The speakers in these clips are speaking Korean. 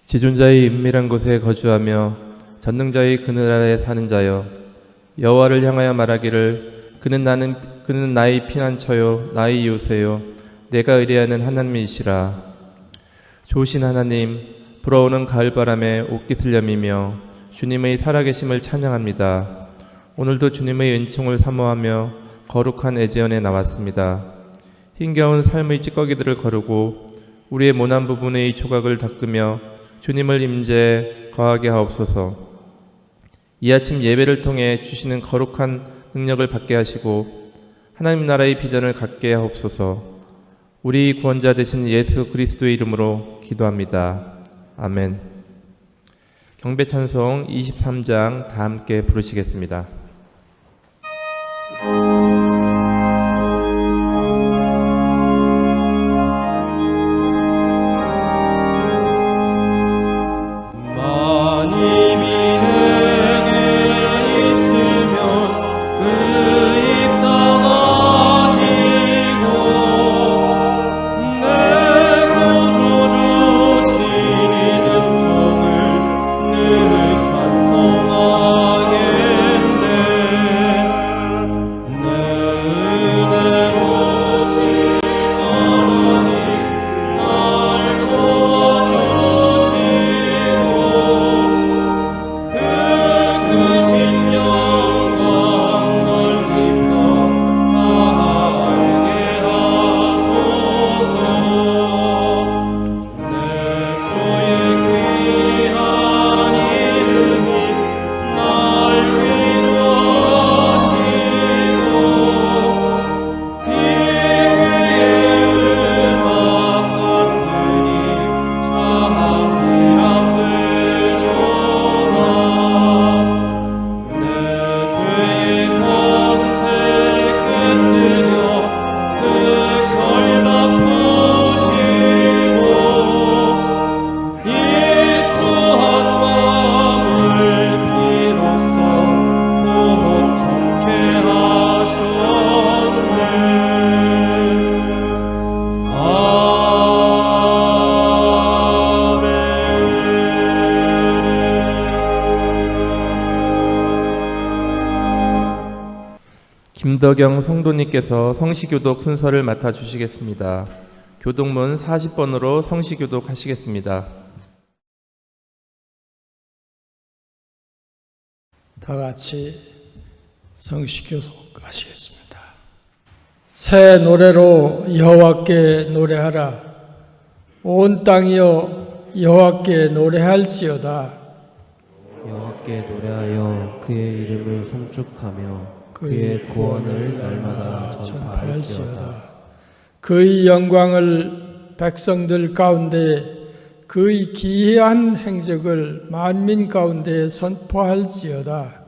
지존자의 은밀한 곳에 거주하며 전능자의 그늘 아래 사는 자여, 여호와를 향하여 말하기를 그는 나의 피난처요 나의 이웃이요 내가 의뢰하는 하나님이시라. 좋으신 하나님, 불어오는 가을바람에 옷깃을 여미며 주님의 살아계심을 찬양합니다. 오늘도 주님의 은총을 사모하며 거룩한 애제원에 나왔습니다. 힘겨운 삶의 찌꺼기들을 거르고 우리의 모난 부분의 조각을 닦으며 주님을 임재에 거하게 하옵소서. 이 아침 예배를 통해 주시는 거룩한 능력을 받게 하시고 하나님 나라의 비전을 갖게 하옵소서. 우리 구원자 되신 예수 그리스도의 이름으로 기도합니다. 아멘. 경배 찬송 23장 다 함께 부르시겠습니다. 김덕영 성도님께서 성시교독 순서를 맡아주시겠습니다. 교독문 40번으로 성시교독 하시겠습니다. 다 같이 성시교독 하시겠습니다. 새 노래로 여호와께 노래하라. 온 땅이여 여호와께 노래할지어다. 여호와께 노래하여 그의 이름을 송축하며 그의 구원을 날마다 전파할지어다. 그의 영광을 백성들 가운데 그의 기이한 행적을 만민 가운데 선포할지어다.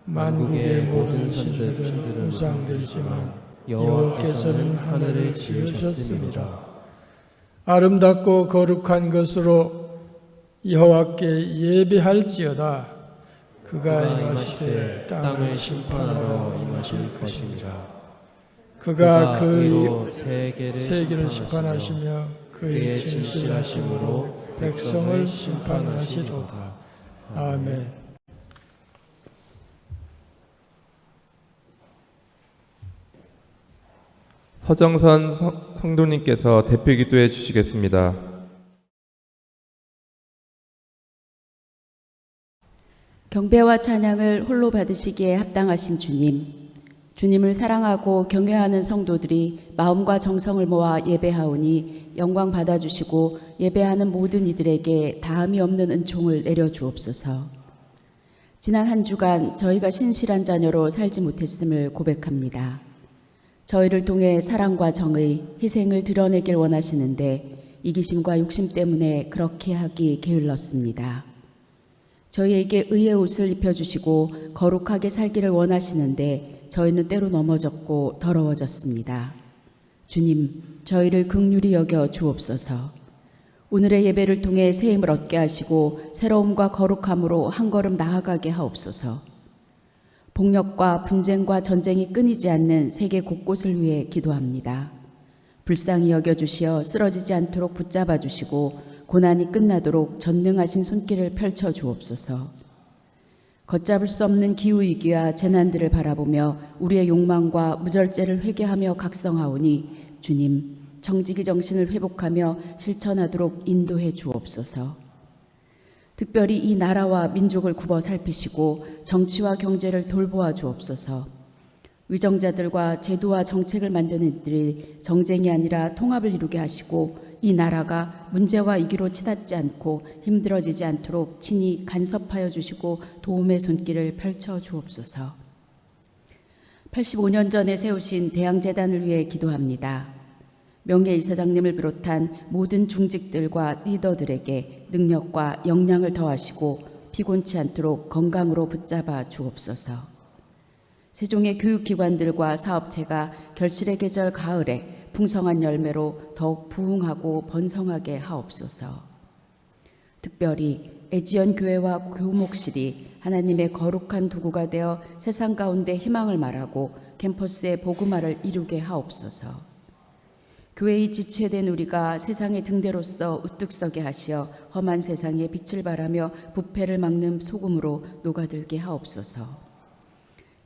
만국의 모든 신들은 우상들이지만 여호와께서는 하늘을 지으셨습니다. 아름답고 거룩한 것으로 여호와께 예배할지어다. 그가 임하시되 땅을 심판하러 임하실 것이니라. 그가 그의 세계를 심판하시며 그의 진실하심으로 백성을 심판하시도다. 아멘. 서정선 성도님께서 대표 기도해 주시겠습니다. 경배와 찬양을 홀로 받으시기에 합당하신 주님을 사랑하고 경외하는 성도들이 마음과 정성을 모아 예배하오니 영광 받아주시고 예배하는 모든 이들에게 다함이 없는 은총을 내려주옵소서. 지난 한 주간 저희가 신실한 자녀로 살지 못했음을 고백합니다. 저희를 통해 사랑과 정의, 희생을 드러내길 원하시는데 이기심과 욕심 때문에 그렇게 하기 게을렀습니다. 저희에게 의의 옷을 입혀주시고 거룩하게 살기를 원하시는데 저희는 때로 넘어졌고 더러워졌습니다. 주님, 저희를 긍휼히 여겨 주옵소서. 오늘의 예배를 통해 새 힘을 얻게 하시고 새로움과 거룩함으로 한 걸음 나아가게 하옵소서. 폭력과 분쟁과 전쟁이 끊이지 않는 세계 곳곳을 위해 기도합니다. 불쌍히 여겨주시어 쓰러지지 않도록 붙잡아 주시고 고난이 끝나도록 전능하신 손길을 펼쳐 주옵소서. 걷잡을 수 없는 기후위기와 재난들을 바라보며 우리의 욕망과 무절제를 회개하며 각성하오니 주님, 정직의 정신을 회복하며 실천하도록 인도해 주옵소서. 특별히 이 나라와 민족을 굽어 살피시고 정치와 경제를 돌보아 주옵소서. 위정자들과 제도와 정책을 만드는 이들이 정쟁이 아니라 통합을 이루게 하시고 이 나라가 문제와 위기로 치닫지 않고 힘들어지지 않도록 친히 간섭하여 주시고 도움의 손길을 펼쳐 주옵소서. 85년 전에 세우신 대양재단을 위해 기도합니다. 명예이사장님을 비롯한 모든 중직들과 리더들에게 능력과 역량을 더하시고 피곤치 않도록 건강으로 붙잡아 주옵소서. 세종의 교육기관들과 사업체가 결실의 계절 가을에 풍성한 열매로 더욱 부흥하고 번성하게 하옵소서. 특별히 애지연 교회와 교목실이 하나님의 거룩한 도구가 되어 세상 가운데 희망을 말하고 캠퍼스의 복음화를 이루게 하옵소서. 교회의 지체된 우리가 세상의 등대로서 우뚝 서게 하시어 험한 세상에 빛을 발하며 부패를 막는 소금으로 녹아들게 하옵소서.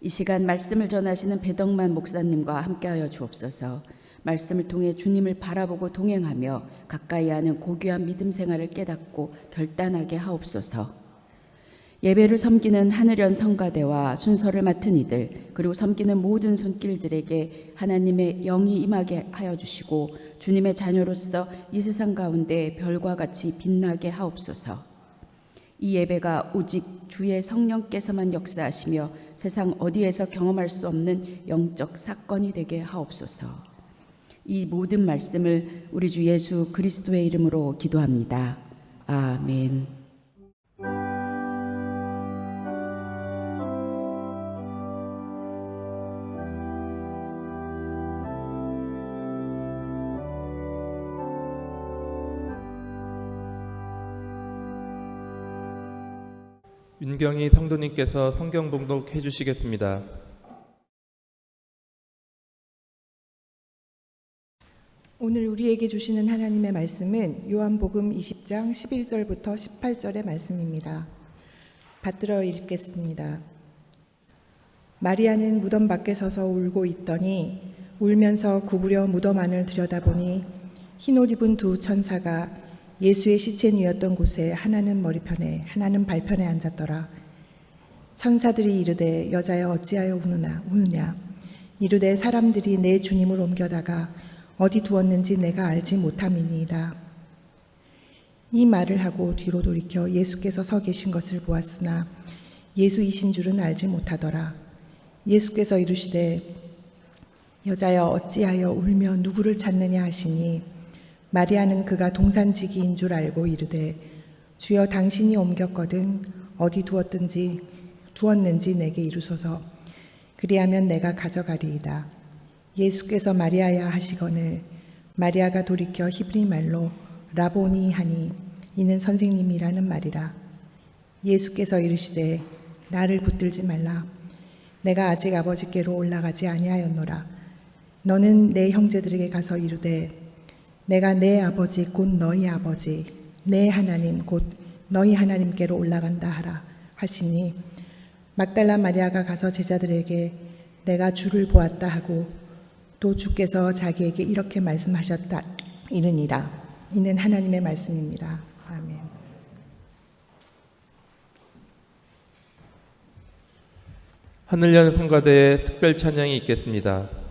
이 시간 말씀을 전하시는 배덕만 목사님과 함께하여 주옵소서. 말씀을 통해 주님을 바라보고 동행하며 가까이 하는 고귀한 믿음 생활을 깨닫고 결단하게 하옵소서. 예배를 섬기는 하늘연 성가대와 순서를 맡은 이들 그리고 섬기는 모든 손길들에게 하나님의 영이 임하게 하여 주시고 주님의 자녀로서 이 세상 가운데 별과 같이 빛나게 하옵소서. 이 예배가 오직 주의 성령께서만 역사하시며 세상 어디에서 경험할 수 없는 영적 사건이 되게 하옵소서. 이 모든 말씀을 우리 주 예수 그리스도의 이름으로 기도합니다. 아멘. 윤경희 성도님께서 성경 봉독해 주시겠습니다. 오늘 우리에게 주시는 하나님의 말씀은 요한복음 20장 11절부터 18절의 말씀입니다. 받들어 읽겠습니다. 마리아는 무덤 밖에 서서 울고 있더니 울면서 구부려 무덤 안을 들여다보니 흰옷 입은 두 천사가 예수의 시체 누였던 곳에 하나는 머리편에 하나는 발편에 앉았더라. 천사들이 이르되 여자여 어찌하여 우느냐 이르되 사람들이 내 주님을 옮겨다가 어디 두었는지 내가 알지 못함이니이다. 이 말을 하고 뒤로 돌이켜 예수께서 서 계신 것을 보았으나 예수이신 줄은 알지 못하더라. 예수께서 이르시되 여자여 어찌하여 울며 누구를 찾느냐 하시니 마리아는 그가 동산지기인 줄 알고 이르되 주여 당신이 옮겼거든 어디 두었는지 내게 이르소서. 그리하면 내가 가져가리이다. 예수께서 마리아야 하시거늘 마리아가 돌이켜 히브리 말로 라보니 하니 이는 선생님이라는 말이라. 예수께서 이르시되 나를 붙들지 말라. 내가 아직 아버지께로 올라가지 아니하였노라. 너는 내 형제들에게 가서 이르되 내가 내 아버지 곧 너희 아버지 내 하나님 곧 너희 하나님께로 올라간다 하라 하시니 막달라 마리아가 가서 제자들에게 내가 주를 보았다 하고 또 주께서 자기에게 이렇게 말씀하셨다 이르니라. 이는 하나님의 말씀입니다. 아멘. 하늘연 성가대의 특별 찬양이 있겠습니다.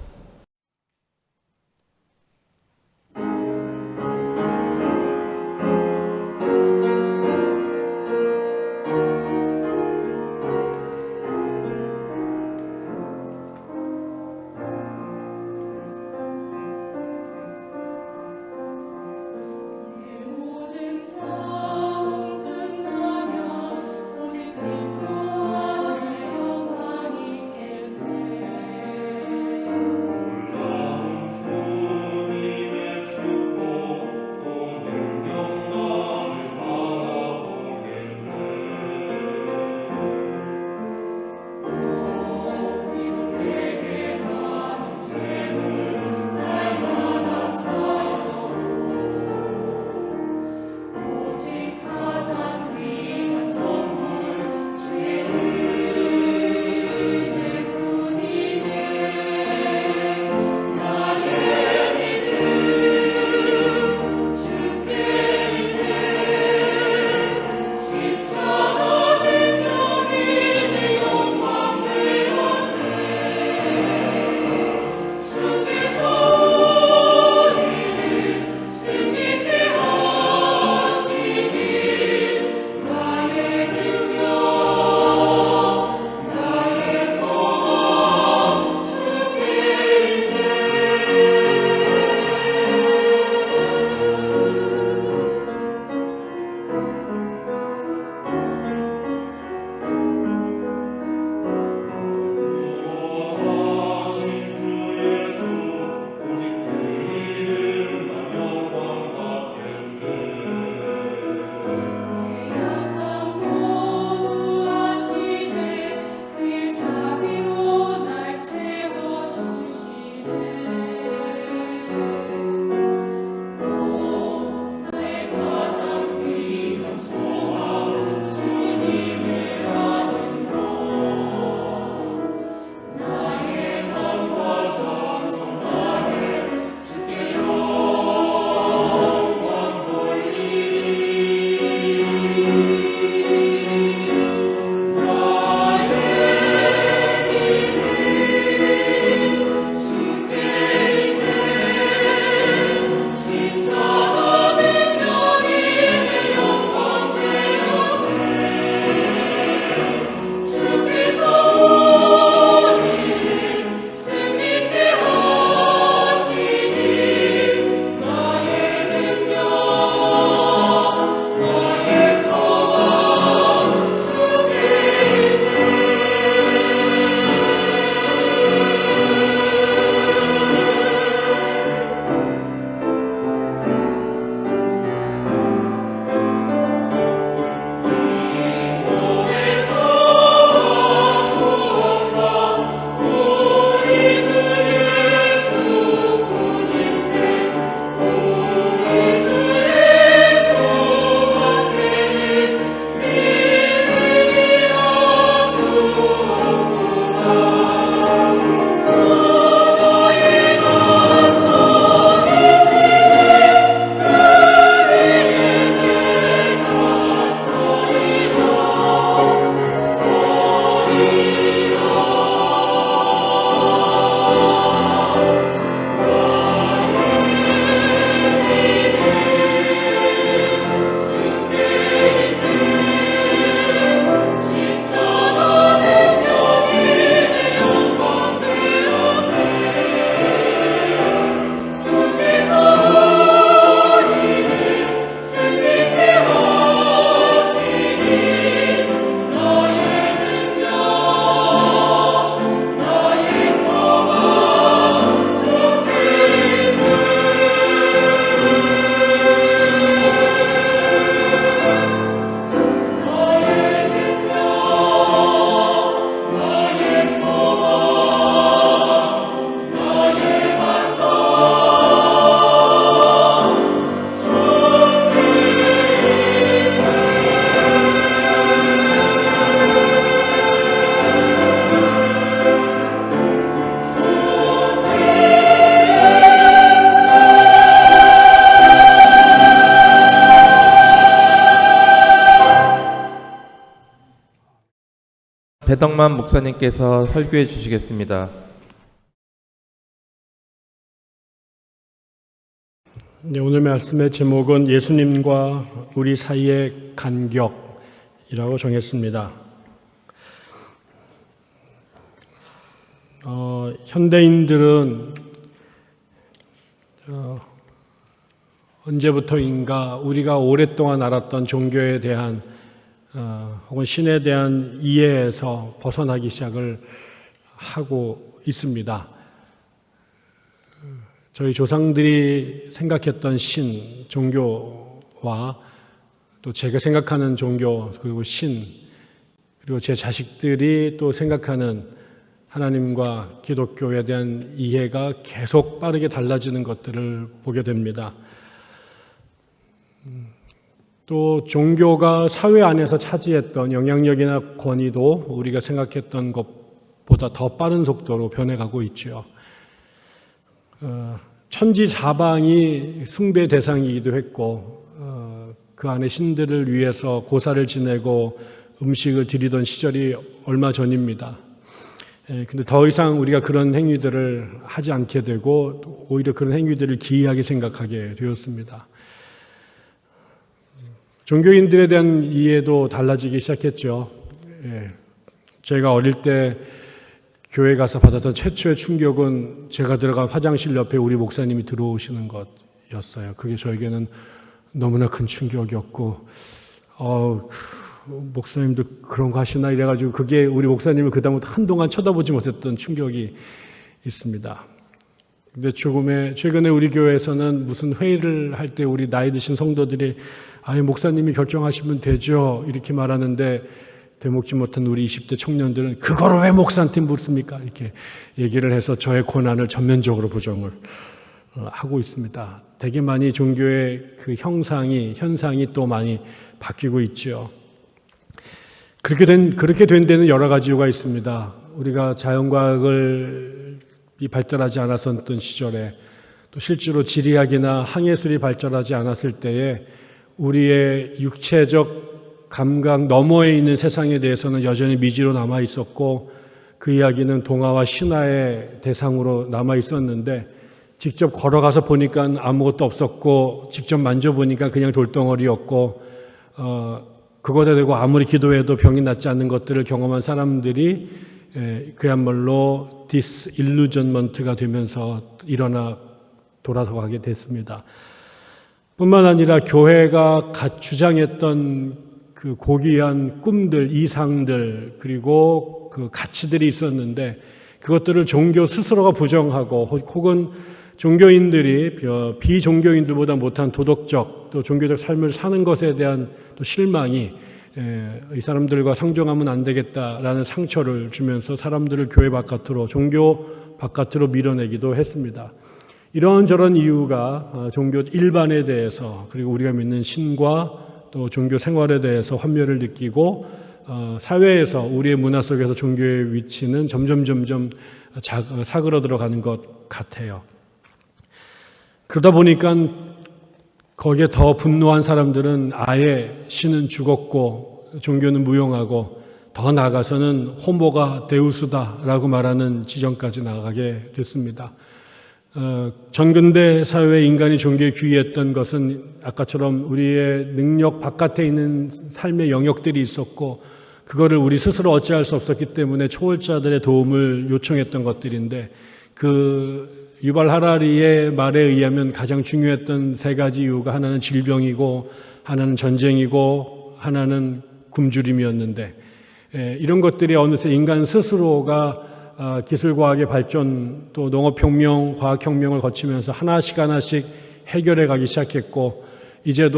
전덕만 목사님께서 설교해 주시겠습니다. 네, 오늘 말씀의 제목은 예수님과 우리 사이의 간격이라고 정했습니다. 현대인들은 언제부터인가 우리가 오랫동안 알았던 종교에 대한 혹은 신에 대한 이해에서 벗어나기 시작을 하고 있습니다. 저희 조상들이 생각했던 신, 종교와 또 제가 생각하는 종교, 그리고 신, 그리고 제 자식들이 또 생각하는 하나님과 기독교에 대한 이해가 계속 빠르게 달라지는 것들을 보게 됩니다. 또 종교가 사회 안에서 차지했던 영향력이나 권위도 우리가 생각했던 것보다 더 빠른 속도로 변해가고 있죠. 천지사방이 숭배 대상이기도 했고 그 안에 신들을 위해서 고사를 지내고 음식을 드리던 시절이 얼마 전입니다. 근데 더 이상 우리가 그런 행위들을 하지 않게 되고 오히려 그런 행위들을 기이하게 생각하게 되었습니다. 종교인들에 대한 이해도 달라지기 시작했죠. 제가 어릴 때 교회 가서 받았던 최초의 충격은 제가 들어간 화장실 옆에 우리 목사님이 들어오시는 것이었어요. 그게 저에게는 너무나 큰 충격이었고, 목사님도 그런 거 하시나 이래가지고 그게 우리 목사님을 그다음부터 한동안 쳐다보지 못했던 충격이 있습니다. 근데 최근에 우리 교회에서는 무슨 회의를 할 때 우리 나이 드신 성도들이 목사님이 결정하시면 되죠 이렇게 말하는데 되먹지 못한 우리 20대 청년들은 그거를 왜 목사한테 묻습니까? 이렇게 얘기를 해서 저의 고난을 전면적으로 부정을 하고 있습니다. 되게 많이 종교의 그 현상이 또 많이 바뀌고 있죠. 그렇게 된 데는 여러 가지 이유가 있습니다. 우리가 자연과학이 발달하지 않았었던 시절에 또 실제로 지리학이나 항해술이 발달하지 않았을 때에 우리의 육체적 감각 너머에 있는 세상에 대해서는 여전히 미지로 남아 있었고 그 이야기는 동화와 신화의 대상으로 남아 있었는데 직접 걸어가서 보니까 아무것도 없었고 직접 만져보니까 그냥 돌덩어리였고 그거에 대고 아무리 기도해도 병이 낫지 않는 것들을 경험한 사람들이 그야말로 디스일루전먼트가 되면서 일어나 돌아가게 됐습니다. 뿐만 아니라 교회가 주장했던 그 고귀한 꿈들, 이상들, 그리고 그 가치들이 있었는데 그것들을 종교 스스로가 부정하고 혹은 종교인들이 비종교인들보다 못한 도덕적 또 종교적 삶을 사는 것에 대한 또 실망이 이 사람들과 상종하면 안 되겠다라는 상처를 주면서 사람들을 교회 바깥으로, 종교 바깥으로 밀어내기도 했습니다. 이런저런 이유가 종교 일반에 대해서 그리고 우리가 믿는 신과 또 종교 생활에 대해서 환멸을 느끼고 사회에서 우리의 문화 속에서 종교의 위치는 점점 사그러들어 가는 것 같아요. 그러다 보니까 거기에 더 분노한 사람들은 아예 신은 죽었고 종교는 무용하고 더 나아가서는 호모가 데우스다라고 말하는 지점까지 나가게 됐습니다. 전근대 사회의 인간이 종교에 귀의했던 것은 아까처럼 우리의 능력 바깥에 있는 삶의 영역들이 있었고 그거를 우리 스스로 어찌할 수 없었기 때문에 초월자들의 도움을 요청했던 것들인데 그 유발 하라리의 말에 의하면 가장 중요했던 세 가지 이유가 하나는 질병이고 하나는 전쟁이고 하나는 굶주림이었는데 이런 것들이 어느새 인간 스스로가 기술과학의 발전 또 농업혁명, 과학혁명을 거치면서 하나씩 해결해 가기 시작했고 이제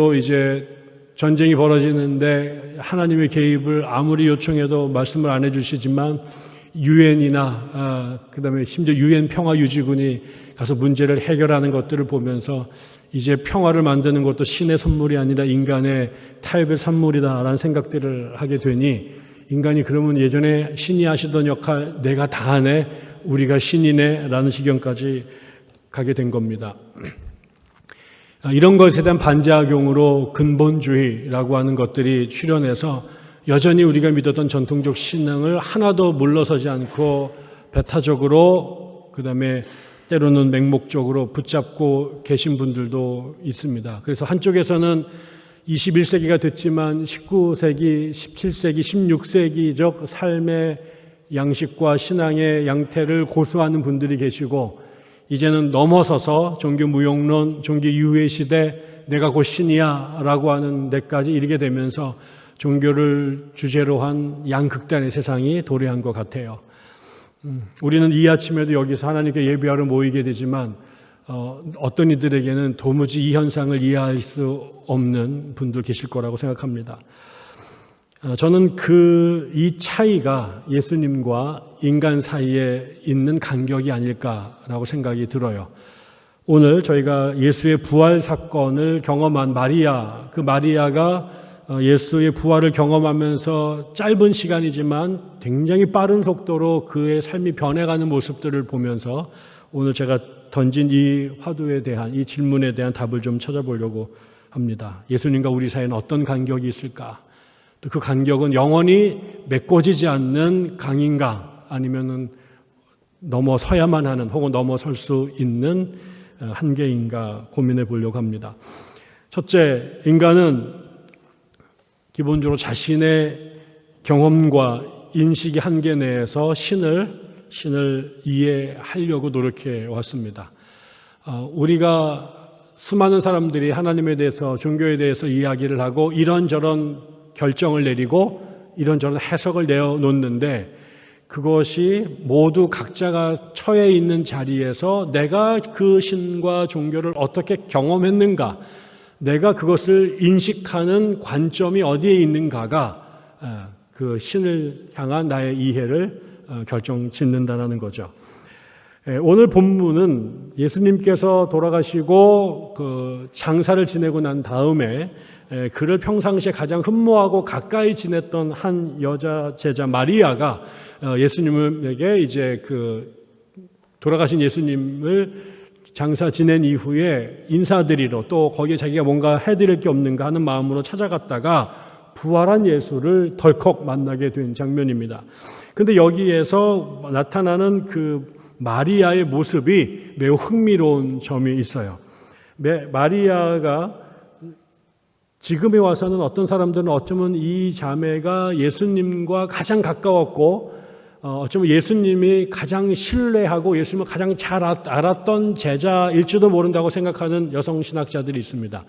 전쟁이 벌어지는데 하나님의 개입을 아무리 요청해도 말씀을 안 해주시지만 유엔이나 그다음에 심지어 유엔 평화유지군이 가서 문제를 해결하는 것들을 보면서 이제 평화를 만드는 것도 신의 선물이 아니라 인간의 타협의 산물이다라는 생각들을 하게 되니 인간이 그러면 예전에 신이 하시던 역할 내가 다 하네, 우리가 신이네 라는 지경까지 가게 된 겁니다. 이런 것에 대한 반작용으로 근본주의라고 하는 것들이 출현해서 여전히 우리가 믿었던 전통적 신앙을 하나도 물러서지 않고 배타적으로 그다음에 때로는 맹목적으로 붙잡고 계신 분들도 있습니다. 그래서 한쪽에서는 21세기가 됐지만 19세기, 17세기, 16세기적 삶의 양식과 신앙의 양태를 고수하는 분들이 계시고 이제는 넘어서서 종교 무용론, 종교 이후의 시대 내가 곧 신이야 라고 하는 데까지 이르게 되면서 종교를 주제로 한 양극단의 세상이 도래한 것 같아요. 우리는 이 아침에도 여기서 하나님께 예배하러 모이게 되지만 어떤 이들에게는 도무지 이 현상을 이해할 수 없는 분들 계실 거라고 생각합니다. 저는 이 차이가 예수님과 인간 사이에 있는 간격이 아닐까라고 생각이 들어요. 오늘 저희가 예수의 부활 사건을 경험한 마리아, 그 마리아가 예수의 부활을 경험하면서 짧은 시간이지만 굉장히 빠른 속도로 그의 삶이 변해가는 모습들을 보면서 오늘 제가 던진 이 화두에 대한, 이 질문에 대한 답을 좀 찾아보려고 합니다. 예수님과 우리 사이에는 어떤 간격이 있을까? 또 그 간격은 영원히 메꿔지지 않는 강인가? 아니면은 넘어서야만 하는 혹은 넘어설 수 있는 한계인가 고민해 보려고 합니다. 첫째, 인간은 기본적으로 자신의 경험과 인식의 한계 내에서 신을 이해하려고 노력해 왔습니다. 우리가 수많은 사람들이 하나님에 대해서, 종교에 대해서 이야기를 하고 이런저런 결정을 내리고 이런저런 해석을 내어놓는데 그것이 모두 각자가 처해 있는 자리에서 내가 그 신과 종교를 어떻게 경험했는가, 내가 그것을 인식하는 관점이 어디에 있는가가 그 신을 향한 나의 이해를 결정짓는다는 거죠. 오늘 본문은 예수님께서 돌아가시고 그 장사를 지내고 난 다음에 그를 평상시에 가장 흠모하고 가까이 지냈던 한 여자 제자 마리아가 예수님에게 이제 그 돌아가신 예수님을 장사 지낸 이후에 인사드리러 또 거기에 자기가 뭔가 해드릴 게 없는가 하는 마음으로 찾아갔다가 부활한 예수를 덜컥 만나게 된 장면입니다. 근데 여기에서 나타나는 그 마리아의 모습이 매우 흥미로운 점이 있어요. 마리아가 지금에 와서는 어떤 사람들은 어쩌면 이 자매가 예수님과 가장 가까웠고 어쩌면 예수님이 가장 신뢰하고 예수님을 가장 잘 알았던 제자일지도 모른다고 생각하는 여성 신학자들이 있습니다.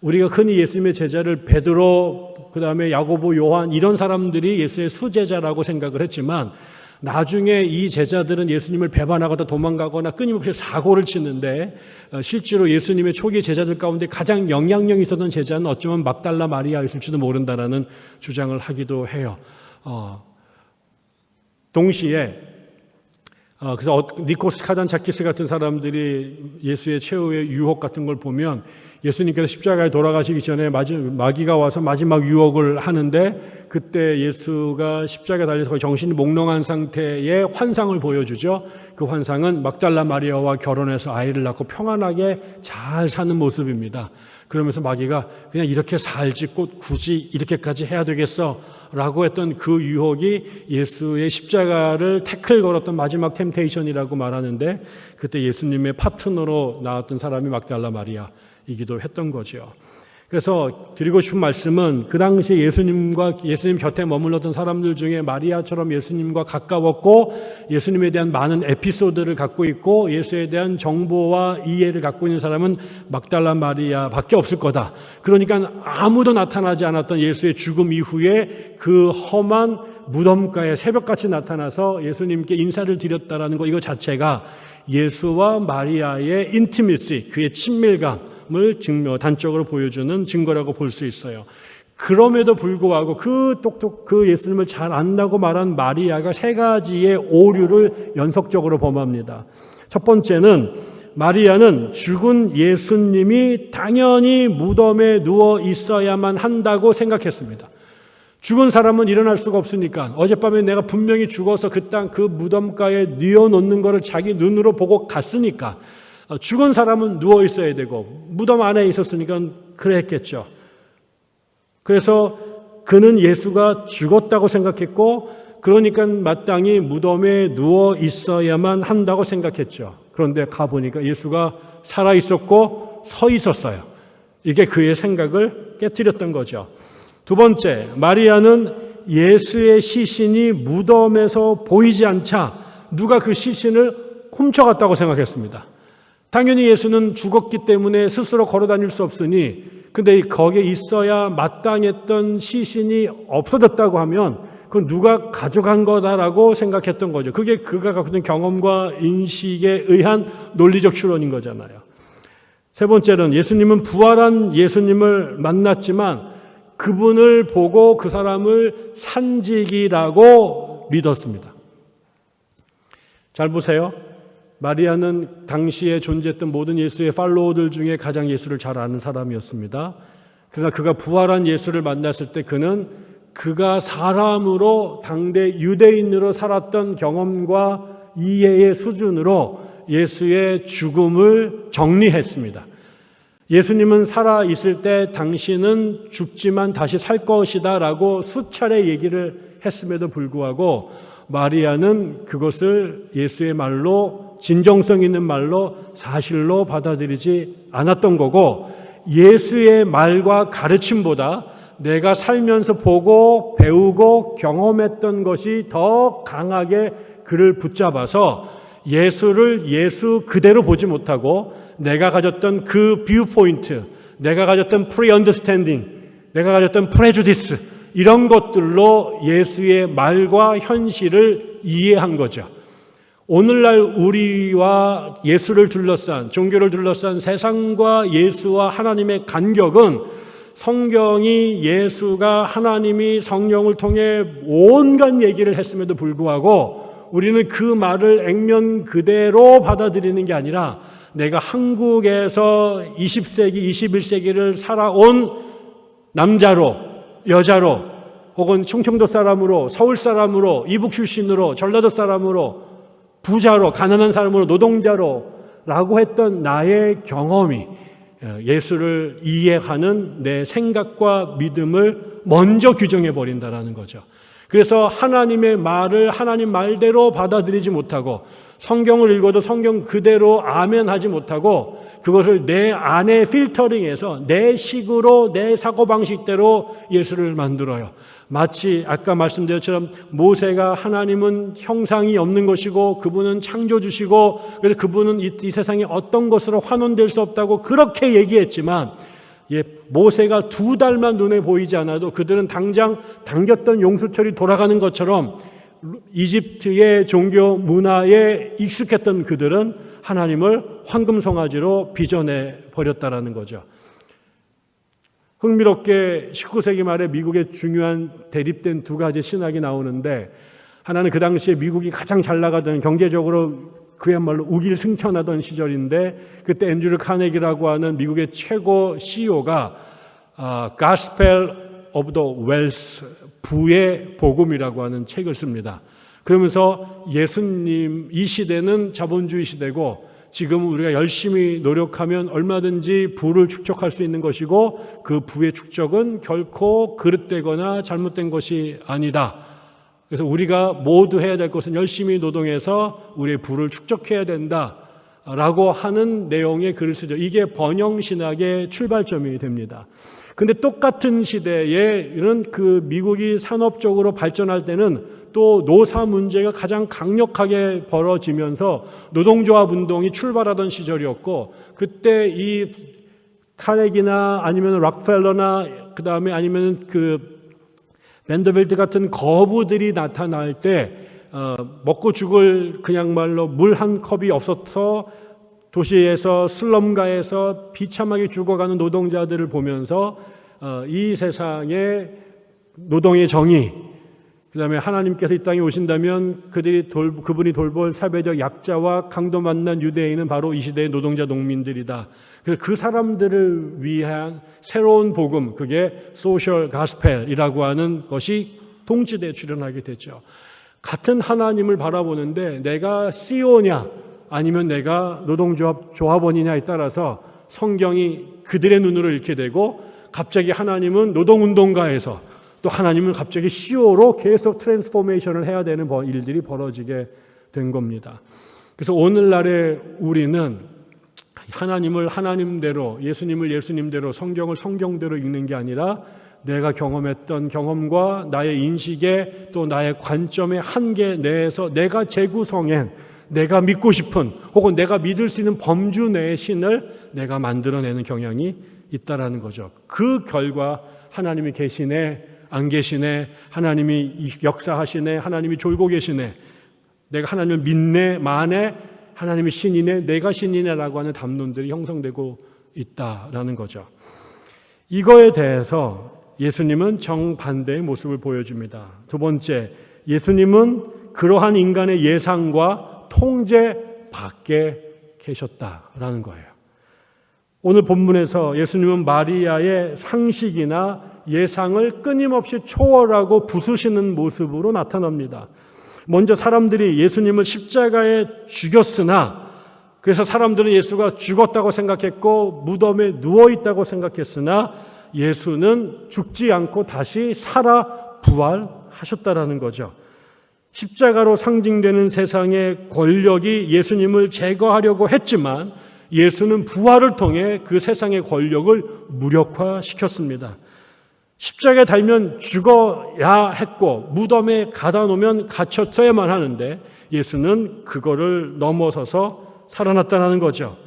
우리가 흔히 예수님의 제자를 베드로, 그 다음에 야고보, 요한 이런 사람들이 예수의 수제자라고 생각을 했지만 나중에 이 제자들은 예수님을 배반하거나 도망가거나 끊임없이 사고를 치는데 실제로 예수님의 초기 제자들 가운데 가장 영향력이 있었던 제자는 어쩌면 막달라 마리아였을지도 모른다라는 주장을 하기도 해요. 동시에 그래서 니코스 카잔차키스 같은 사람들이 예수의 최후의 유혹 같은 걸 보면 예수님께서 십자가에 돌아가시기 전에 마귀가 와서 마지막 유혹을 하는데 그때 예수가 십자가에 달려서 정신이 몽롱한 상태의 환상을 보여주죠. 그 환상은 막달라 마리아와 결혼해서 아이를 낳고 평안하게 잘 사는 모습입니다. 그러면서 마귀가 그냥 이렇게 살지 꼭 굳이 이렇게까지 해야 되겠어 라고 했던 그 유혹이 예수의 십자가를 태클 걸었던 마지막 템테이션이라고 말하는데 그때 예수님의 파트너로 나왔던 사람이 막달라 마리아이기도 했던 거죠. 그래서 드리고 싶은 말씀은 그 당시 예수님 곁에 머물렀던 사람들 중에 마리아처럼 예수님과 가까웠고 예수님에 대한 많은 에피소드를 갖고 있고 예수에 대한 정보와 이해를 갖고 있는 사람은 막달라 마리아밖에 없을 거다. 그러니까 아무도 나타나지 않았던 예수의 죽음 이후에 그 험한 무덤가에 새벽같이 나타나서 예수님께 인사를 드렸다라는 거, 이거 자체가 예수와 마리아의 인티미시, 그의 친밀감 을 단적으로 보여주는 증거라고 볼 수 있어요. 그럼에도 불구하고 그 예수님을 잘 안다고 말한 마리아가 세 가지의 오류를 연속적으로 범합니다. 첫 번째는 마리아는 죽은 예수님이 당연히 무덤에 누워 있어야만 한다고 생각했습니다. 죽은 사람은 일어날 수가 없으니까 어젯밤에 내가 분명히 죽어서 그 무덤가에 뉘어놓는 것을 자기 눈으로 보고 갔으니까 죽은 사람은 누워 있어야 되고 무덤 안에 있었으니까 그랬겠죠. 그래서 그는 예수가 죽었다고 생각했고 그러니까 마땅히 무덤에 누워 있어야만 한다고 생각했죠. 그런데 가보니까 예수가 살아 있었고 서 있었어요. 이게 그의 생각을 깨뜨렸던 거죠. 두 번째, 마리아는 예수의 시신이 무덤에서 보이지 않자 누가 그 시신을 훔쳐갔다고 생각했습니다. 당연히 예수는 죽었기 때문에 스스로 걸어 다닐 수 없으니 근데 거기에 있어야 마땅했던 시신이 없어졌다고 하면 그건 누가 가져간 거다라고 생각했던 거죠. 그게 그가 갖고 있는 경험과 인식에 의한 논리적 추론인 거잖아요. 세 번째는 예수님은 부활한 예수님을 만났지만 그분을 보고 그 사람을 산직이라고 믿었습니다. 잘 보세요. 마리아는 당시에 존재했던 모든 예수의 팔로워들 중에 가장 예수를 잘 아는 사람이었습니다. 그러나 그가 부활한 예수를 만났을 때 그가 사람으로 당대 유대인으로 살았던 경험과 이해의 수준으로 예수의 죽음을 정리했습니다. 예수님은 살아있을 때 당신은 죽지만 다시 살 것이다 라고 수차례 얘기를 했음에도 불구하고 마리아는 그것을 예수의 말로 진정성 있는 말로 사실로 받아들이지 않았던 거고 예수의 말과 가르침보다 내가 살면서 보고 배우고 경험했던 것이 더 강하게 그를 붙잡아서 예수를 예수 그대로 보지 못하고 내가 가졌던 그 뷰 포인트, 내가 가졌던 프리 언더스탠딩, 내가 가졌던 프레주디스 이런 것들로 예수의 말과 현실을 이해한 거죠. 오늘날 우리와 예수를 둘러싼 종교를 둘러싼 세상과 예수와 하나님의 간격은 성경이 예수가 하나님이 성령을 통해 온갖 얘기를 했음에도 불구하고 우리는 그 말을 액면 그대로 받아들이는 게 아니라 내가 한국에서 20세기, 21세기를 살아온 남자로, 여자로, 혹은 충청도 사람으로, 서울 사람으로, 이북 출신으로, 전라도 사람으로, 부자로, 가난한 사람으로, 노동자로 라고 했던 나의 경험이 예수를 이해하는 내 생각과 믿음을 먼저 규정해 버린다라는 거죠. 그래서 하나님의 말을 하나님 말대로 받아들이지 못하고 성경을 읽어도 성경 그대로 아멘하지 못하고 그것을 내 안에 필터링해서 내 식으로 내 사고방식대로 예수를 만들어요. 마치 아까 말씀드린 것처럼 모세가 하나님은 형상이 없는 것이고 그분은 창조주시고 그래서 그분은 이 세상에 어떤 것으로 환원될 수 없다고 그렇게 얘기했지만 모세가 2달만 눈에 보이지 않아도 그들은 당장 당겼던 용수철이 돌아가는 것처럼 이집트의 종교 문화에 익숙했던 그들은 하나님을 황금송아지로 빚어내 버렸다라는 거죠. 흥미롭게 19세기 말에 미국의 중요한 대립된 2가지 신학이 나오는데 하나는 그 당시에 미국이 가장 잘 나가던 경제적으로 그야말로 우길승천하던 시절인데 그때 앤드류 카네기라고 하는 미국의 최고 CEO가 Gospel of the Wealth, 부의 복음이라고 하는 책을 씁니다. 그러면서 예수님, 이 시대는 자본주의 시대고 지금 우리가 열심히 노력하면 얼마든지 부를 축적할 수 있는 것이고 그 부의 축적은 결코 그릇되거나 잘못된 것이 아니다. 그래서 우리가 모두 해야 될 것은 열심히 노동해서 우리의 부를 축적해야 된다라고 하는 내용의 글을 쓰죠. 이게 번영신학의 출발점이 됩니다. 근데 똑같은 시대에는 그 미국이 산업적으로 발전할 때는 또 노사 문제가 가장 강력하게 벌어지면서 노동조합 운동이 출발하던 시절이었고 그때 이 카네기나 아니면 락펠러나 그 다음에 아니면 그 밴더빌트 같은 거부들이 나타날 때 먹고 죽을 그냥 말로 물 한 컵이 없어서 도시에서 슬럼가에서 비참하게 죽어가는 노동자들을 보면서 이 세상의 노동의 정의 그 다음에 하나님께서 이 땅에 오신다면 그분이 돌볼 사회적 약자와 강도 만난 유대인은 바로 이 시대의 노동자 농민들이다. 그래서 그 사람들을 위한 새로운 복음, 그게 소셜 가스펠이라고 하는 것이 통치대에 출현하게 되죠. 같은 하나님을 바라보는데 내가 CEO냐 아니면 내가 노동조합 조합원이냐에 따라서 성경이 그들의 눈으로 읽게 되고 갑자기 하나님은 노동운동가에서 또 하나님은 갑자기 CEO로 계속 트랜스포메이션을 해야 되는 일들이 벌어지게 된 겁니다. 그래서 오늘날의 우리는 하나님을 하나님대로, 예수님을 예수님대로, 성경을 성경대로 읽는 게 아니라 내가 경험했던 경험과 나의 인식에 또 나의 관점의 한계 내에서 내가 재구성한, 내가 믿고 싶은 혹은 내가 믿을 수 있는 범주 내의 신을 내가 만들어내는 경향이 있다라는 거죠. 그 결과 하나님이 계시네, 안 계시네, 하나님이 역사하시네, 하나님이 졸고 계시네, 내가 하나님을 믿네, 마네, 하나님이 신이네, 내가 신이네라고 하는 담론들이 형성되고 있다라는 거죠. 이거에 대해서 예수님은 정반대의 모습을 보여줍니다. 두 번째, 예수님은 그러한 인간의 예상과 통제 밖에 계셨다라는 거예요. 오늘 본문에서 예수님은 마리아의 상식이나 예상을 끊임없이 초월하고 부수시는 모습으로 나타납니다. 먼저 사람들이 예수님을 십자가에 죽였으나, 그래서 사람들은 예수가 죽었다고 생각했고 무덤에 누워있다고 생각했으나 예수는 죽지 않고 다시 살아 부활하셨다라는 거죠. 십자가로 상징되는 세상의 권력이 예수님을 제거하려고 했지만 예수는 부활을 통해 그 세상의 권력을 무력화시켰습니다. 십자가에 달면 죽어야 했고 무덤에 가다 놓으면 갇혔어야만 하는데 예수는 그거를 넘어서서 살아났다는 거죠.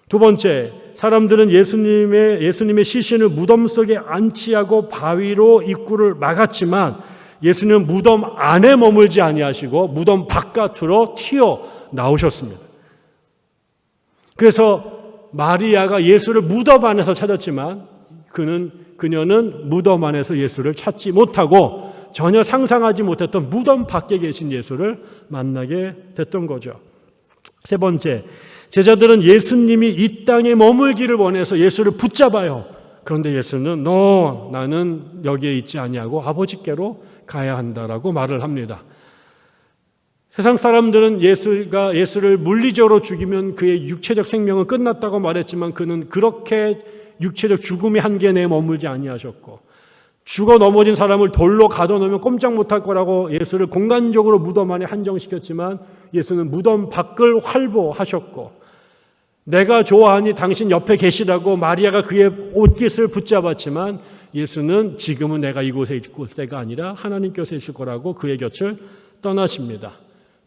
두 번째, 사람들은 예수님의 시신을 무덤 속에 안치하고 바위로 입구를 막았지만 예수님은 무덤 안에 머물지 아니하시고 무덤 바깥으로 튀어 나오셨습니다. 그래서 마리아가 예수를 무덤 안에서 찾았지만 그녀는 무덤 안에서 예수를 찾지 못하고 전혀 상상하지 못했던 무덤 밖에 계신 예수를 만나게 됐던 거죠. 세 번째, 제자들은 예수님이 이 땅에 머물기를 원해서 예수를 붙잡아요. 그런데 예수는 나는 여기에 있지 아니하고 아버지께로 가야 한다라고 말을 합니다. 세상 사람들은 예수를 물리적으로 죽이면 그의 육체적 생명은 끝났다고 말했지만 그는 그렇게 육체적 죽음의 한계 내에 머물지 아니하셨고, 죽어 넘어진 사람을 돌로 가둬놓으면 꼼짝 못할 거라고 예수를 공간적으로 무덤 안에 한정시켰지만 예수는 무덤 밖을 활보하셨고, 내가 좋아하니 당신 옆에 계시라고 마리아가 그의 옷깃을 붙잡았지만 예수는 지금은 내가 이곳에 있을 때가 아니라 하나님께서 있을 거라고 그의 곁을 떠나십니다.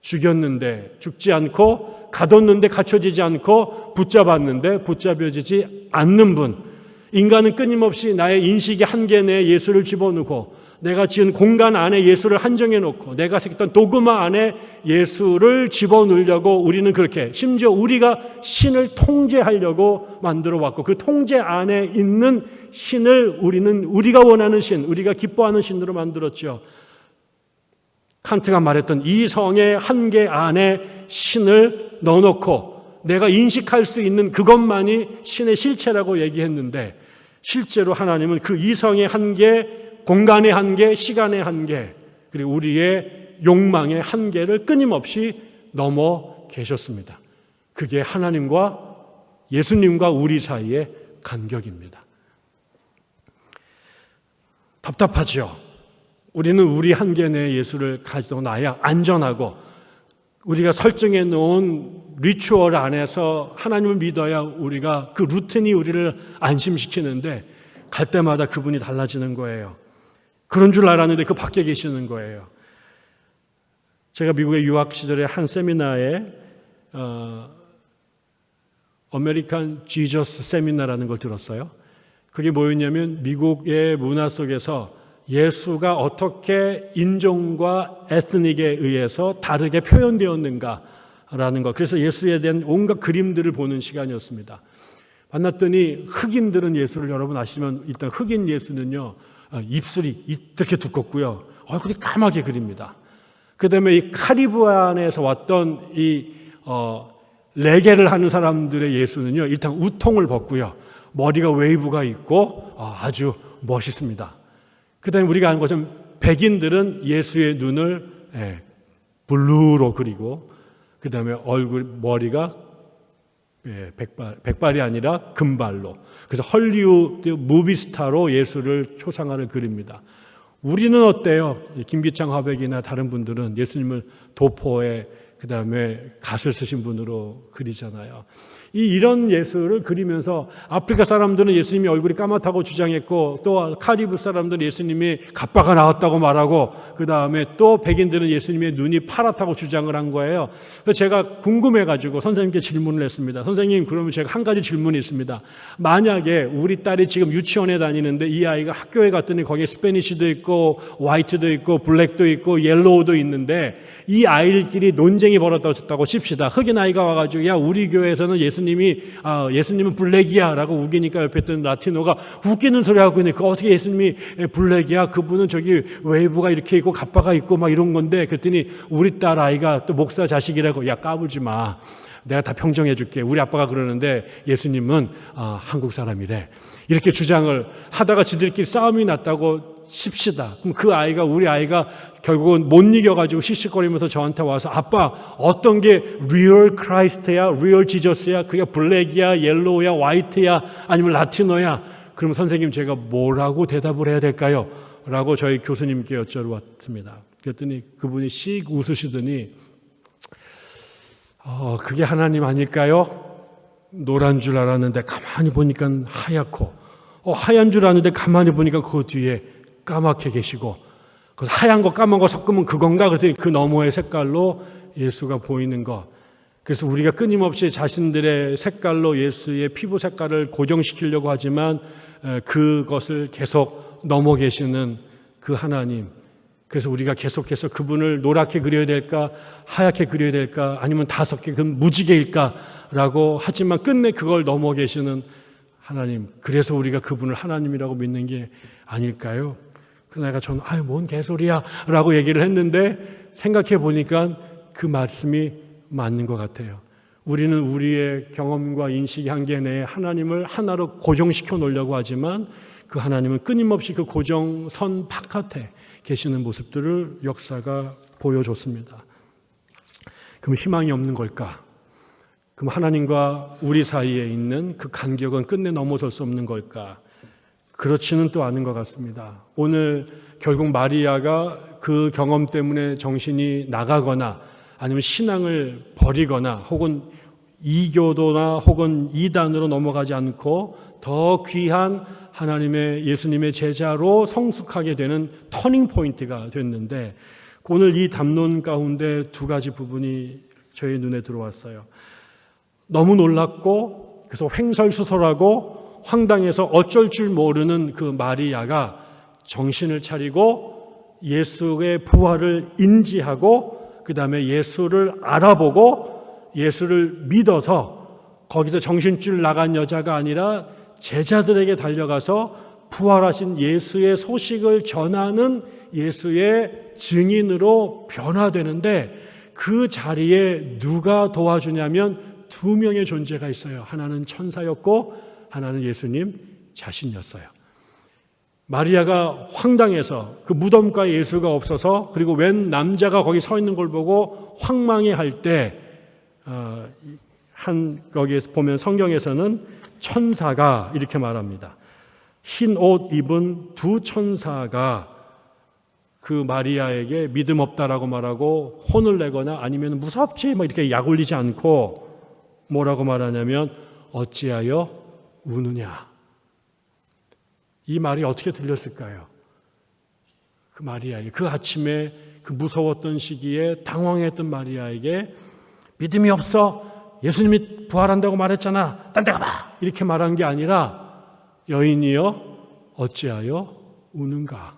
죽였는데 죽지 않고, 가뒀는데 갇혀지지 않고, 붙잡았는데 붙잡혀지지 않는 분, 인간은 끊임없이 나의 인식의 한계 내에 예수를 집어넣고 내가 지은 공간 안에 예수를 한정해 놓고 내가 생겼던 도그마 안에 예수를 집어넣으려고 우리는 그렇게, 심지어 우리가 신을 통제하려고 만들어 왔고 그 통제 안에 있는 신을 우리는 우리가 원하는 신, 우리가 기뻐하는 신으로 만들었죠. 칸트가 말했던 이성의 한계 안에 신을 넣어놓고 내가 인식할 수 있는 그것만이 신의 실체라고 얘기했는데, 실제로 하나님은 그 이성의 한계, 공간의 한계, 시간의 한계, 그리고 우리의 욕망의 한계를 끊임없이 넘어 계셨습니다. 그게 하나님과 예수님과 우리 사이의 간격입니다. 답답하죠. 우리는 우리 한계 내에 예수를 가져놔야 안전하고, 우리가 설정해 놓은 리추얼 안에서 하나님을 믿어야 우리가 그 루틴이 우리를 안심시키는데 갈 때마다 그분이 달라지는 거예요. 그런 줄 알았는데 그 밖에 계시는 거예요. 제가 미국의 유학 시절에 한 세미나에 아메리칸 지저스 세미나라는 걸 들었어요. 그게 뭐였냐면 미국의 문화 속에서 예수가 어떻게 인종과 에트닉에 의해서 다르게 표현되었는가라는 것. 그래서 예수에 대한 온갖 그림들을 보는 시간이었습니다. 만났더니 흑인들은 예수를 여러분 아시면 일단 흑인 예수는요, 입술이 이렇게 두껍고요, 얼굴이 까맣게 그립니다. 그 다음에 이 카리브안에서 왔던 이 레게를 하는 사람들의 예수는요, 일단 우통을 벗고요, 머리가 웨이브가 있고 아주 멋있습니다. 그 다음에 우리가 아는 것처럼 백인들은 예수의 눈을 블루로 그리고, 그 다음에 머리가 백발이 아니라 금발로. 그래서 헐리우드 무비스타로 예수를 초상화를 그립니다. 우리는 어때요? 김기창 화백이나 다른 분들은 예수님을 도포에 그다음에 갓을 쓰신 분으로 그리잖아요. 이런 예수를 그리면서 아프리카 사람들은 예수님이 얼굴이 까맣다고 주장했고, 또 카리브 사람들은 예수님이 갑바가 나왔다고 말하고, 그 다음에 또 백인들은 예수님의 눈이 파랗다고 주장을 한 거예요. 그래서 제가 궁금해가지고 선생님께 질문을 했습니다. 선생님, 그러면 제가 한 가지 질문이 있습니다. 만약에 우리 딸이 지금 유치원에 다니는데 이 아이가 학교에 갔더니 거기에 스페니쉬도 있고 화이트도 있고 블랙도 있고 옐로우도 있는데, 이 아이들끼리 논쟁이 벌어졌다고 칩시다. 흑인 아이가 와가지고 야, 우리 교회에서는 예수님은 블랙이야 라고 우기니까 옆에 있던 라티노가 웃기는 소리 하고 있네. 그 어떻게 예수님이 블랙이야? 그분은 저기 웨이브가 이렇게 있고 갑바가 있고 막 이런 건데. 그랬더니 우리 딸 아이가 또 목사 자식이라고, 야, 까불지 마, 내가 다 평정해 줄게. 우리 아빠가 그러는데 예수님은 한국 사람이래. 이렇게 주장을 하다가 지들끼리 싸움이 났다고 칩시다. 그럼 그 아이가, 우리 아이가 결국은 못 이겨가지고 씩씩거리면서 저한테 와서, 아빠, 어떤 게 리얼 크라이스트야, 리얼 지저스야, 그게 블랙이야, 옐로우야, 화이트야, 아니면 라티노야? 그럼 선생님, 제가 뭐라고 대답을 해야 될까요? 라고 저희 교수님께 여쭤봤습니다. 그랬더니 그분이 씩 웃으시더니 그게 하나님 아닐까요? 노란 줄 알았는데 가만히 보니까 하얗고, 하얀 줄 아는데 가만히 보니까 그 뒤에 까맣게 계시고, 그 하얀 거 까만 거 섞으면 그건가? 그랬더니 그 너머의 색깔로 예수가 보이는 것. 그래서 우리가 끊임없이 자신들의 색깔로 예수의 피부 색깔을 고정시키려고 하지만 그것을 계속 넘어 계시는 그 하나님. 그래서 우리가 계속해서 그분을 노랗게 그려야 될까, 하얗게 그려야 될까, 아니면 다 섞여 그 무지개일까라고 하지만 끝내 그걸 넘어 계시는 하나님. 그래서 우리가 그분을 하나님이라고 믿는 게 아닐까요? 그러니까 저는 뭔 개소리야 라고 얘기를 했는데, 생각해 보니까 그 말씀이 맞는 것 같아요. 우리는 우리의 경험과 인식 한계 내에 하나님을 하나로 고정시켜 놓으려고 하지만, 그 하나님은 끊임없이 그 고정선 바깥에 계시는 모습들을 역사가 보여줬습니다. 그럼 희망이 없는 걸까? 그럼 하나님과 우리 사이에 있는 그 간격은 끝내 넘어설 수 없는 걸까? 그렇지는 또 않은 것 같습니다. 오늘 결국 마리아가 그 경험 때문에 정신이 나가거나 아니면 신앙을 버리거나 혹은 이교도나 혹은 이단으로 넘어가지 않고 더 귀한 하나님의 예수님의 제자로 성숙하게 되는 터닝 포인트가 됐는데, 오늘 이 담론 가운데 두 가지 부분이 저희 눈에 들어왔어요. 너무 놀랐고 그래서 횡설수설하고 황당해서 어쩔 줄 모르는 그 마리아가 정신을 차리고 예수의 부활을 인지하고 그 다음에 예수를 알아보고 예수를 믿어서 거기서 정신줄 나간 여자가 아니라 제자들에게 달려가서 부활하신 예수의 소식을 전하는 예수의 증인으로 변화되는데, 그 자리에 누가 도와주냐면 두 명의 존재가 있어요. 하나는 천사였고 하나는 예수님 자신이었어요. 마리아가 황당해서 그 무덤가에 예수가 없어서, 그리고 웬 남자가 거기 서 있는 걸 보고 황망해할 때, 거기에 보면 성경에서는 천사가 이렇게 말합니다. 흰 옷 입은 두 천사가 그 마리아에게 믿음 없다라고 말하고 혼을 내거나 아니면 무섭지 뭐 이렇게 약 올리지 않고 뭐라고 말하냐면 어찌하여 우느냐. 이 말이 어떻게 들렸을까요? 그 마리아에게, 그 아침에 그 무서웠던 시기에 당황했던 마리아에게 믿음이 없어? 예수님이 부활한다고 말했잖아. 딴 데 가봐. 이렇게 말한 게 아니라 여인이여 어찌하여 우는가.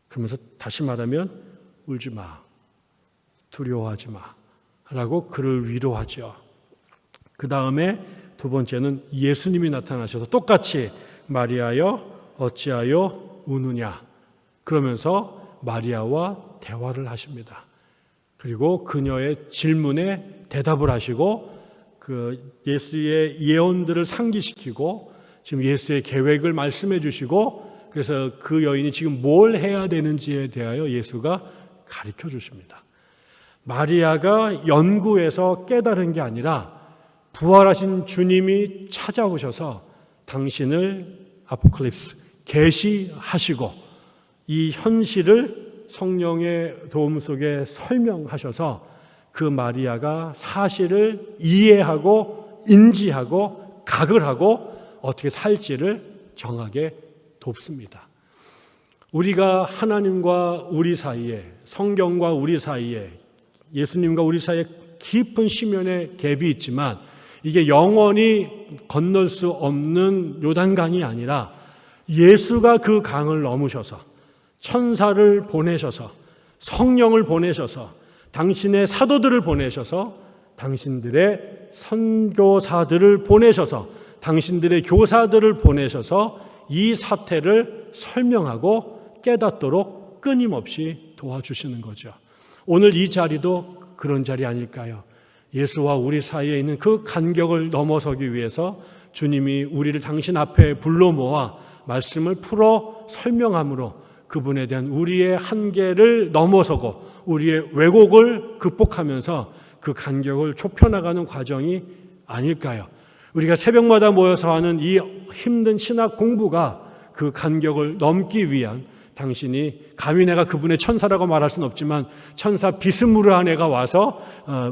그러면서 다시 말하면 울지 마. 두려워하지 마. 라고 그를 위로하죠. 그 다음에 두 번째는 예수님이 나타나셔서 똑같이 마리아여 어찌하여 우느냐. 그러면서 마리아와 대화를 하십니다. 그리고 그녀의 질문에 대답을 하시고 그 예수의 예언들을 상기시키고 지금 예수의 계획을 말씀해 주시고, 그래서 그 여인이 지금 뭘 해야 되는지에 대하여 예수가 가르쳐 주십니다. 마리아가 연구해서 깨달은 게 아니라 부활하신 주님이 찾아오셔서 당신을 아포칼립스 계시하시고 이 현실을 성령의 도움 속에 설명하셔서 그 마리아가 사실을 이해하고 인지하고 각을 하고 어떻게 살지를 정하게 돕습니다. 우리가 하나님과 우리 사이에, 성경과 우리 사이에, 예수님과 우리 사이에 깊은 심연의 갭이 있지만 이게 영원히 건널 수 없는 요단강이 아니라 예수가 그 강을 넘으셔서 천사를 보내셔서 성령을 보내셔서 당신의 사도들을 보내셔서 당신들의 선교사들을 보내셔서 당신들의 교사들을 보내셔서 이 사태를 설명하고 깨닫도록 끊임없이 도와주시는 거죠. 오늘 이 자리도 그런 자리 아닐까요? 예수와 우리 사이에 있는 그 간격을 넘어서기 위해서 주님이 우리를 당신 앞에 불러 모아 말씀을 풀어 설명함으로 그분에 대한 우리의 한계를 넘어서고 우리의 왜곡을 극복하면서 그 간격을 좁혀나가는 과정이 아닐까요? 우리가 새벽마다 모여서 하는 이 힘든 신학 공부가 그 간격을 넘기 위한, 당신이 감히 내가 그분의 천사라고 말할 수는 없지만 천사 비스무르한 애가 와서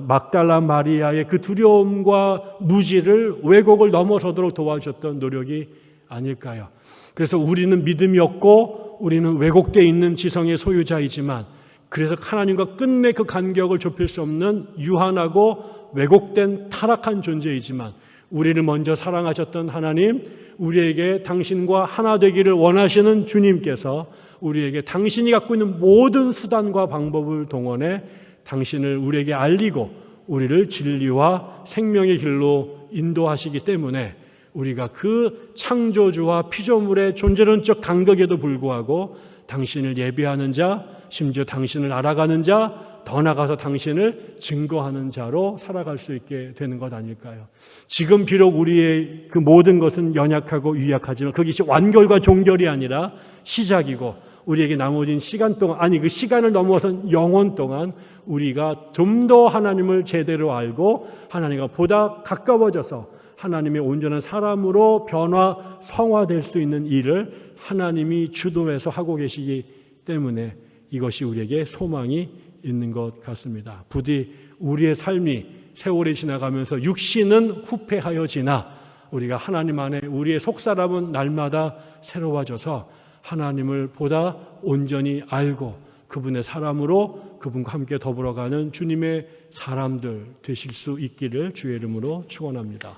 막달라 마리아의 그 두려움과 무지를, 왜곡을 넘어서도록 도와주셨던 노력이 아닐까요? 그래서 우리는 믿음이 없고 우리는 왜곡되어 있는 지성의 소유자이지만, 그래서 하나님과 끝내 그 간격을 좁힐 수 없는 유한하고 왜곡된 타락한 존재이지만, 우리를 먼저 사랑하셨던 하나님, 우리에게 당신과 하나 되기를 원하시는 주님께서 우리에게 당신이 갖고 있는 모든 수단과 방법을 동원해 당신을 우리에게 알리고 우리를 진리와 생명의 길로 인도하시기 때문에 우리가 그 창조주와 피조물의 존재론적 간격에도 불구하고 당신을 예배하는 자, 심지어 당신을 알아가는 자, 더 나아가서 당신을 증거하는 자로 살아갈 수 있게 되는 것 아닐까요? 지금 비록 우리의 그 모든 것은 연약하고 유약하지만 그것이 완결과 종결이 아니라 시작이고, 우리에게 나머진 시간 동안, 아니 그 시간을 넘어선 영원 동안 우리가 좀 더 하나님을 제대로 알고 하나님과 보다 가까워져서 하나님의 온전한 사람으로 변화, 성화될 수 있는 일을 하나님이 주도해서 하고 계시기 때문에 이것이 우리에게 소망이 있는 것 같습니다. 부디 우리의 삶이 세월이 지나가면서 육신은 후패하여지나 우리가 하나님 안에 우리의 속사람은 날마다 새로워져서 하나님을 보다 온전히 알고 그분의 사람으로 그분과 함께 더불어가는 주님의 사람들 되실 수 있기를 주의 이름으로 축원합니다.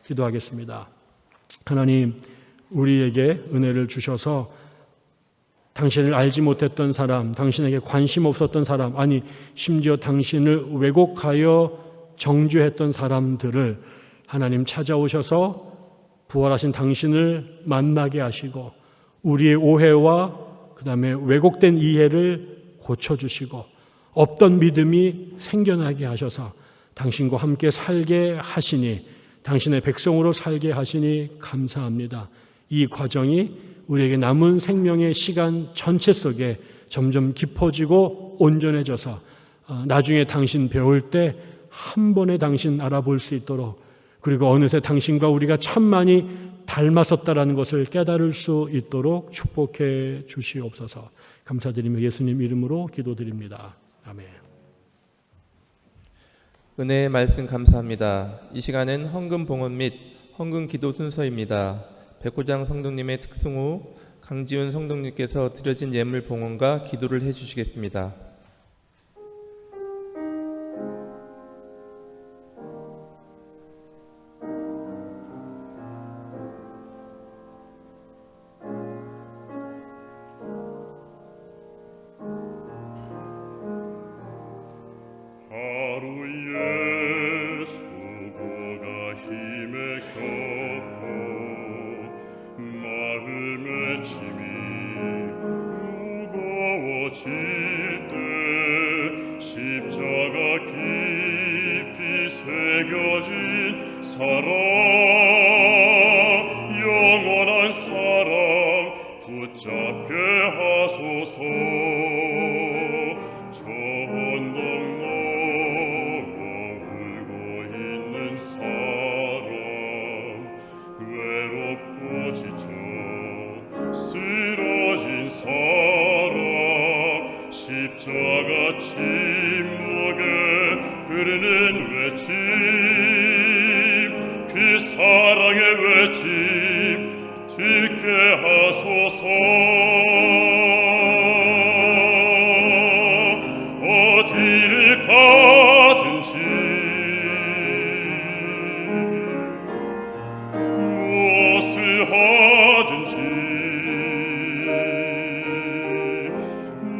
기도하겠습니다. 하나님, 우리에게 은혜를 주셔서 당신을 알지 못했던 사람, 당신에게 관심 없었던 사람, 아니 심지어 당신을 왜곡하여 정죄했던 사람들을 하나님 찾아오셔서 부활하신 당신을 만나게 하시고 우리의 오해와 그 다음에 왜곡된 이해를 고쳐주시고 없던 믿음이 생겨나게 하셔서 당신과 함께 살게 하시니, 당신의 백성으로 살게 하시니 감사합니다. 이 과정이 우리에게 남은 생명의 시간 전체 속에 점점 깊어지고 온전해져서 나중에 당신 배울 때 한 번에 당신 알아볼 수 있도록, 그리고 어느새 당신과 우리가 참 많이 닮았었다라는 것을 깨달을 수 있도록 축복해 주시옵소서. 감사드리며 예수님 이름으로 기도드립니다. 아멘. 은혜의 말씀 감사합니다. 이 시간은 헌금 봉헌 및 헌금 기도 순서입니다. 백호장 성도님의 특승 후 강지훈 성도님께서 드려진 예물 봉헌과 기도를 해주시겠습니다. 하루의 수고가 힘에 겹고 마음의 짐이 무거워질 때 십자가 깊이 새겨진 사랑, 영원한 사랑 붙잡게 하소서. 외롭고 지쳐 쓰러진 사람 십자가 침묵에 흐르는 외침, 그 사랑의 외침 듣게 하소서. 어디를 가든지 무엇을 하든지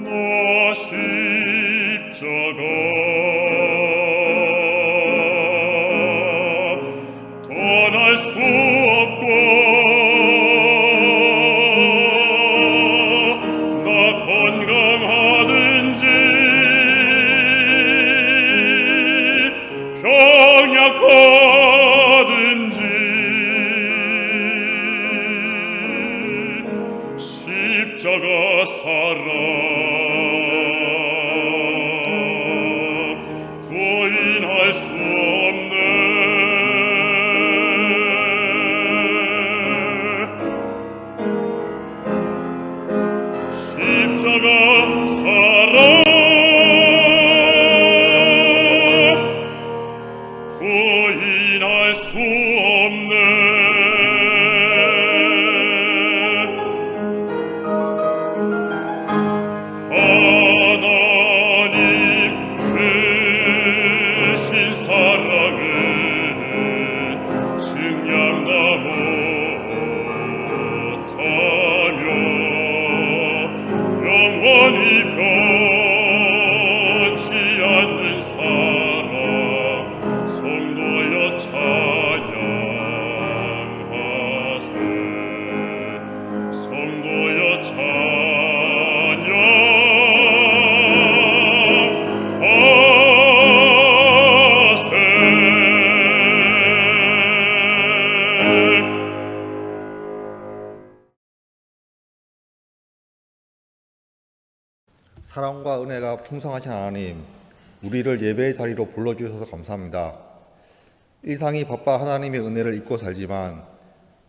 나 십자가 떠날 수 없고 나 건강하든지 병약하든지 십자가 사랑 부인할 수 없네. 십자가 사랑 부인할 수 없네. 하나님 크신 사랑은 증량다 못하며 영원히 변치 않는 사랑 성도여 찬양하세. 성도여 사랑과 은혜가 풍성하신 하나님, 우리를 예배의 자리로 불러주셔서 감사합니다. 일상이 바빠 하나님의 은혜를 잊고 살지만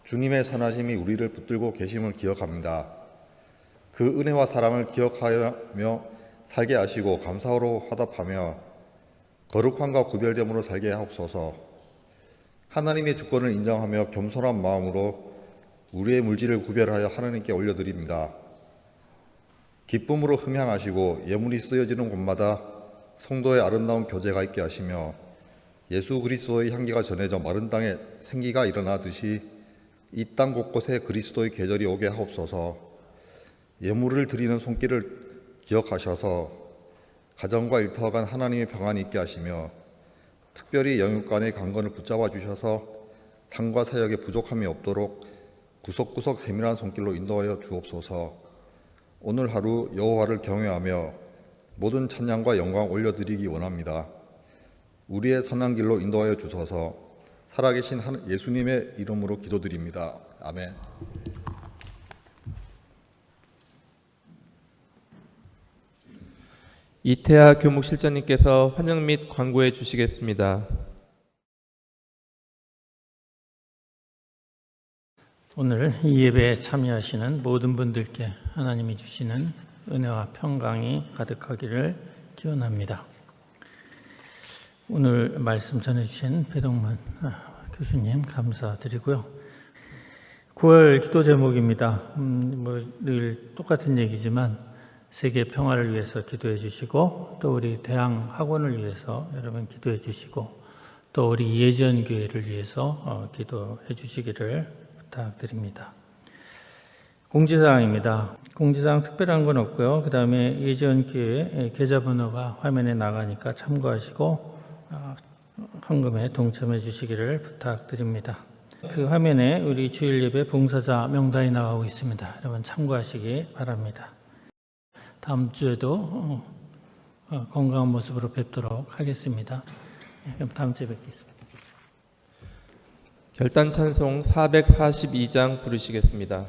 주님의 선하심이 우리를 붙들고 계심을 기억합니다. 그 은혜와 사랑을 기억하며 살게 하시고 감사로 화답하며 거룩함과 구별됨으로 살게 하옵소서. 하나님의 주권을 인정하며 겸손한 마음으로 우리의 물질을 구별하여 하나님께 올려드립니다. 기쁨으로 흠향하시고 예물이 쓰여지는 곳마다 성도의 아름다운 교제가 있게 하시며 예수 그리스도의 향기가 전해져 마른 땅에 생기가 일어나듯이 이 땅 곳곳에 그리스도의 계절이 오게 하옵소서. 예물을 드리는 손길을 기억하셔서 가정과 일터간 하나님의 평안이 있게 하시며 특별히 영육간의 강건을 붙잡아 주셔서 상과 사역에 부족함이 없도록 구석구석 세밀한 손길로 인도하여 주옵소서. 오늘 하루 여호와를 경외하며 모든 찬양과 영광 올려드리기 원합니다. 우리의 선한 길로 인도하여 주소서. 살아계신 예수님의 이름으로 기도드립니다. 아멘. 이태하 교목실장님께서 환영 및 광고해 주시겠습니다. 오늘 이 예배에 참여하시는 모든 분들께 하나님이 주시는 은혜와 평강이 가득하기를 기원합니다. 오늘 말씀 전해주신 배동만 교수님 감사드리고요. 9월 기도 제목입니다. 늘 똑같은 얘기지만 세계 평화를 위해서 기도해 주시고 또 우리 대학 학원을 위해서 여러분 기도해 주시고 또 우리 예전교회를 위해서 기도해 주시기를 부탁드립니다. 공지사항입니다. 공지사항 특별한 건 없고요. 그 다음에 예전교회 계좌번호가 화면에 나가니까 참고하시고 헌금에 동참해 주시기를 부탁드립니다. 그 화면에 우리 주일 예배 봉사자 명단이 나가고 있습니다. 여러분 참고하시기 바랍니다. 다음 주에도 건강한 모습으로 뵙도록 하겠습니다. 그럼 다음 주에 뵙겠습니다. 결단 찬송 442장 부르시겠습니다.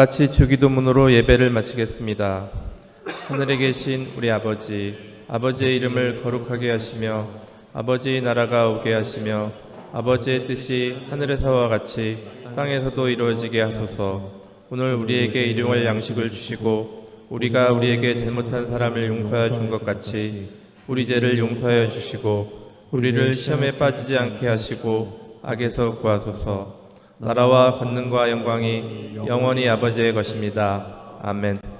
다 같이 주기도문으로 예배를 마치겠습니다. 하늘에 계신 우리 아버지, 아버지의 이름을 거룩하게 하시며 아버지의 나라가 오게 하시며 아버지의 뜻이 하늘에서와 같이 땅에서도 이루어지게 하소서. 오늘 우리에게 일용할 양식을 주시고 우리가 우리에게 잘못한 사람을 용서하여 준 것 같이 우리 죄를 용서하여 주시고 우리를 시험에 빠지지 않게 하시고 악에서 구하소서. 나라와 권능과 영광이 영원히 아버지의 것입니다. 아멘.